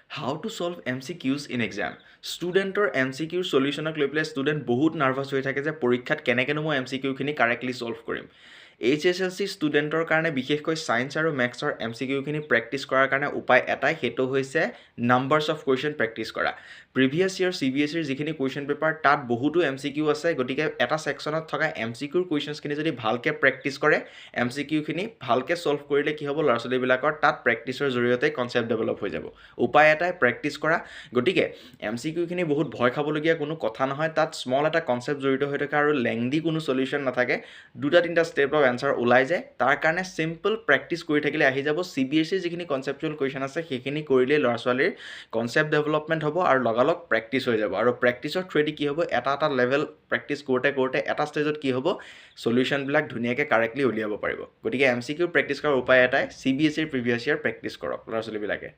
How to solve MCQs in exam. Studenter MCQ solutionক লৈ পেলাই student বহুত নাৰ্ভাছ হৈ থাকে যে পৰীক্ষাত কেনেকেনো মই MCQখিনি কাৰেক্টলি ছল্ভ কৰিম। HSLC ষ্টুডেণ্টৰ কাৰণে বিশেষকৈ ছায়েন্স আৰু মেথছৰ MCQখিনি প্ৰেক্টিছ কৰাৰ কাৰণে উপায় এটাই, সেইটো হৈছে নাম্বাৰছ অফ কুৱেশ্যন প্ৰেক্টিছ কৰা। প্ৰিভিয়াছ ইয়েৰ CBSEৰ যিখিনি কুৱেশ্যন পেপাৰ তাত বহুতো MCQ আছে, গতিকে এটা ছেকশ্যনত থকা MCQৰ কুৱেশ্যনছখিনি যদি ভালকৈ প্ৰেক্টিছ কৰে, MCQখিনি ভালকৈ ছল্ভ কৰিলে কি হ'ব, ল'ৰা ছোৱালীবিলাকৰ তাত প্ৰেক্টিছৰ জৰিয়তে কনচেপ্ট ডেভেলপ হৈ যাব। উপায় এটাই প্ৰেক্টিছ কৰা। গতিকে MCQখিনি বহুত ভয় খাবলগীয়া কোনো কথা নহয়, তাত স্মল এটা কনচেপ্ট জড়িত হৈ থাকে আৰু লেংদি কোনো সলিউশ্যন নাথাকে, দুটা তিনিটা ষ্টেপ অফ এনচাৰ ওলাই যায়। তাৰ কাৰণে চিম্পল প্ৰেক্টিছ কৰি থাকিলে আহি যাব। CBSEৰ যিখিনি কনচেপচুৱেল কুৱেশ্যন আছে সেইখিনি কৰিলেই ল'ৰা ছোৱালীৰ কনচেপ্ট ডেভেলপমেণ্ট হ'ব আৰু লগালগ প্ৰেক্টিছ হৈ যাব। আৰু প্ৰেক্টিছৰ থ্ৰুৱেদি কি হ'ব, এটা এটা লেভেল প্ৰেক্টিছ কৰোঁতে কৰোঁতে এটা ষ্টেজত কি হ'ব, সলিউশ্যনবিলাক ধুনীয়াকৈ কাৰেক্টলি উলিয়াব পাৰিব। গতিকে MCQ প্ৰেক্টিছ কৰাৰ উপায় এটাই, CBSEৰ প্ৰিভিয়াছ ইয়েৰ প্ৰেক্টিছ কৰক ল'ৰা ছোৱালীবিলাকে।